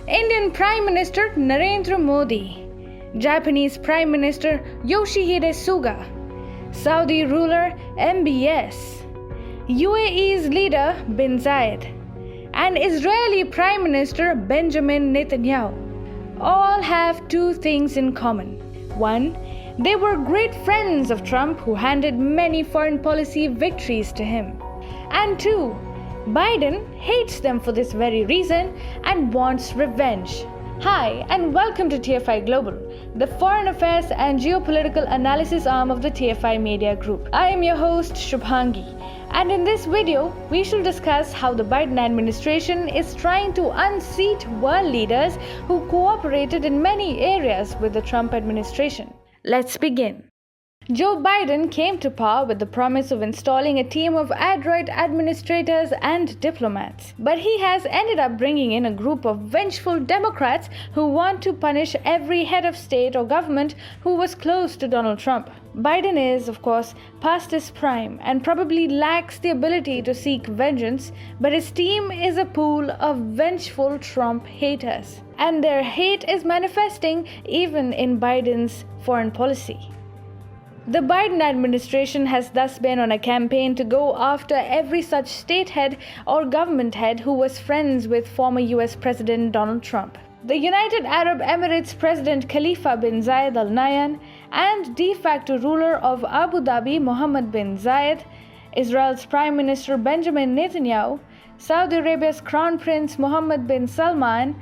Indian Prime Minister Narendra Modi, Japanese Prime Minister Yoshihide Suga, Saudi ruler MBS, UAE's leader bin Zayed, and Israeli Prime Minister Benjamin Netanyahu all have two things in common. One, they were great friends of Trump who handed many foreign policy victories to him. And two, Biden hates them for this very reason and wants revenge. Hi, and welcome to TFI Global, the foreign affairs and geopolitical analysis arm of the TFI Media Group. I am your host, Shubhangi, and in this video, we shall discuss how the Biden administration is trying to unseat world leaders who cooperated in many areas with the Trump administration. Let's begin. Joe Biden came to power with the promise of installing a team of adroit administrators and diplomats. But he has ended up bringing in a group of vengeful Democrats who want to punish every head of state or government who was close to Donald Trump. Biden is, of course, past his prime and probably lacks the ability to seek vengeance, but his team is a pool of vengeful Trump haters. And their hate is manifesting even in Biden's foreign policy. The Biden administration has thus been on a campaign to go after every such state head or government head who was friends with former US President Donald Trump. The United Arab Emirates President Khalifa bin Zayed Al Nahyan and de facto ruler of Abu Dhabi Mohammed bin Zayed, Israel's Prime Minister Benjamin Netanyahu, Saudi Arabia's Crown Prince Mohammed bin Salman,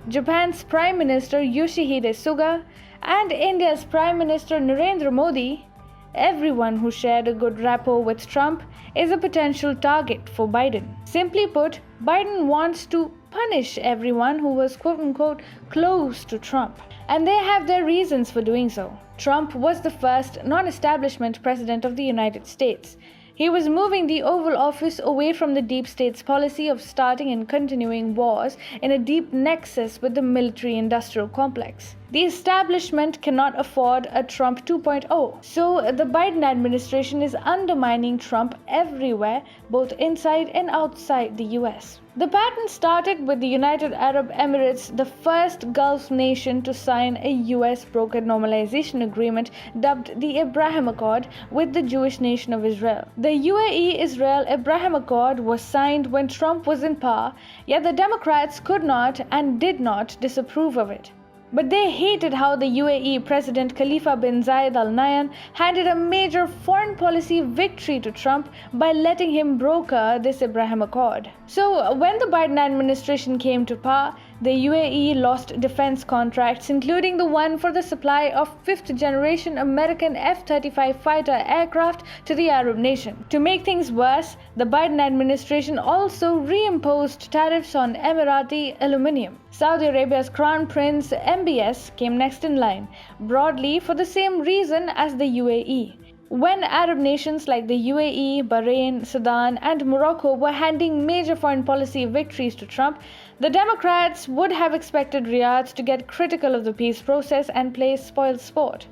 Japan's Prime Minister Yoshihide Suga, and India's Prime Minister Narendra Modi, everyone who shared a good rapport with Trump is a potential target for Biden. Simply put, Biden wants to punish everyone who was quote-unquote close to Trump. And they have their reasons for doing so. Trump was the first non-establishment president of the United States. He was moving the Oval Office away from the deep state's policy of starting and continuing wars in a deep nexus with the military-industrial complex. The establishment cannot afford a Trump 2.0, so the Biden administration is undermining Trump everywhere, both inside and outside the US. The pattern started with the United Arab Emirates, the first Gulf nation to sign a US-brokered normalization agreement dubbed the Abraham Accord with the Jewish nation of Israel. The UAE-Israel Abraham Accord was signed when Trump was in power, yet the Democrats could not and did not disapprove of it. But they hated how the UAE President Khalifa bin Zayed Al Nahyan handed a major foreign policy victory to Trump by letting him broker this Abraham Accord. So when the Biden administration came to power, the UAE lost defense contracts, including the one for the supply of fifth-generation American F-35 fighter aircraft to the Arab nation. To make things worse, the Biden administration also reimposed tariffs on Emirati aluminium. Saudi Arabia's Crown Prince MBS came next in line, broadly for the same reason as the UAE. When Arab nations like the UAE, Bahrain, Sudan, and Morocco were handing major foreign policy victories to Trump, the Democrats would have expected Riyadh to get critical of the peace process and play spoilsport.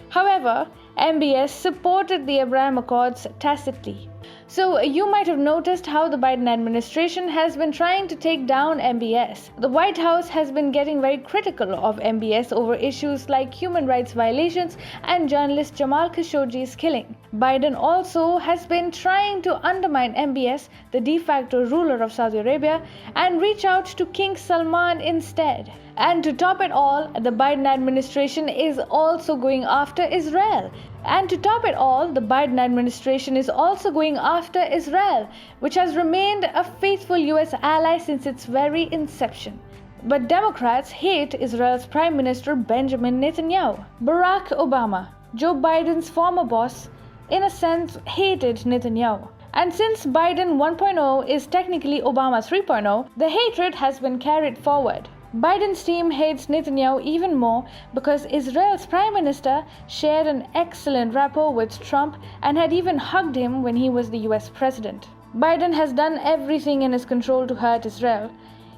However, MBS supported the Abraham Accords tacitly. So you might have noticed how the Biden administration has been trying to take down MBS. The White House has been getting very critical of MBS over issues like human rights violations and journalist Jamal Khashoggi's killing. Biden also has been trying to undermine MBS, the de facto ruler of Saudi Arabia, and reach out to King Salman instead. And to top it all, the Biden administration is also going after Israel. And to top it all, the Biden administration is also going after Israel, which has remained a faithful US ally since its very inception. But Democrats hate Israel's Prime Minister Benjamin Netanyahu. Barack Obama, Joe Biden's former boss, in a sense hated Netanyahu. And since Biden 1.0 is technically Obama 3.0, the hatred has been carried forward. Biden's team hates Netanyahu even more because Israel's Prime Minister shared an excellent rapport with Trump and had even hugged him when he was the US President. Biden has done everything in his control to hurt Israel.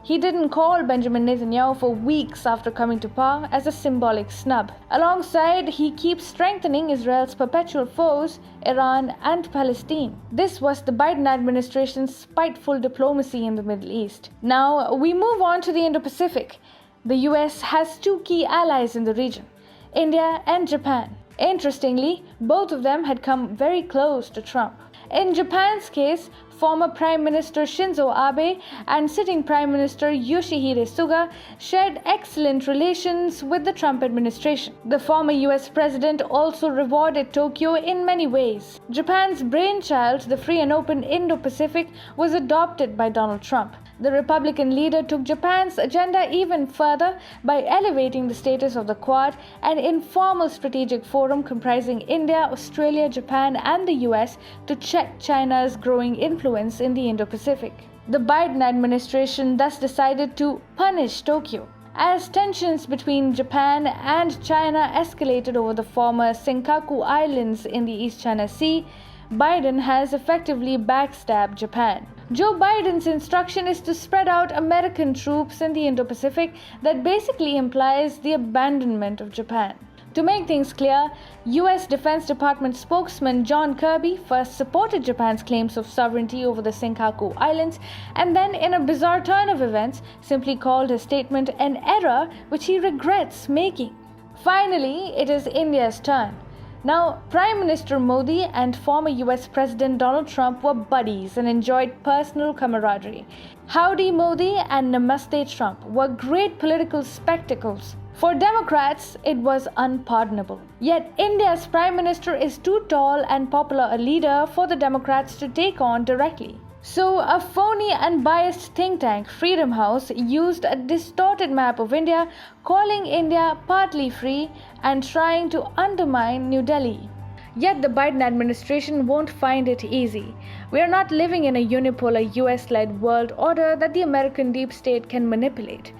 He didn't call Benjamin Netanyahu for weeks after coming to power as a symbolic snub. Alongside, he keeps strengthening Israel's perpetual foes, Iran and Palestine. This was the Biden administration's spiteful diplomacy in the Middle East. Now, we move on to the Indo-Pacific. The US has two key allies in the region, India and Japan. Interestingly, both of them had come very close to Trump. In Japan's case, former Prime Minister Shinzo Abe and sitting Prime Minister Yoshihide Suga shared excellent relations with the Trump administration. The former US president also rewarded Tokyo in many ways. Japan's brainchild, the free and open Indo-Pacific, was adopted by Donald Trump. The Republican leader took Japan's agenda even further by elevating the status of the Quad, an informal strategic forum comprising India, Australia, Japan, and the US, to check China's growing influence in the Indo-Pacific. The Biden administration thus decided to punish Tokyo. As tensions between Japan and China escalated over the former Senkaku Islands in the East China Sea, Biden has effectively backstabbed Japan. Joe Biden's instruction is to spread out American troops in the Indo-Pacific. That basically implies the abandonment of Japan. To make things clear, US Defense Department spokesman John Kirby first supported Japan's claims of sovereignty over the Senkaku Islands and then, in a bizarre turn of events, simply called his statement an error which he regrets making. Finally, it is India's turn. Now, Prime Minister Modi and former US President Donald Trump were buddies and enjoyed personal camaraderie. Howdy Modi and Namaste Trump were great political spectacles. For Democrats, it was unpardonable. Yet India's Prime Minister is too tall and popular a leader for the Democrats to take on directly. So, a phony and biased think tank, Freedom House, used a distorted map of India, calling India partly free and trying to undermine New Delhi. Yet the Biden administration won't find it easy. We are not living in a unipolar US-led world order that the American deep state can manipulate.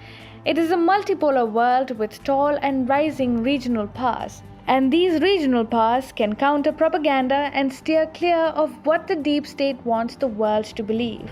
It is a multipolar world with tall and rising regional powers. And these regional powers can counter propaganda and steer clear of what the deep state wants the world to believe.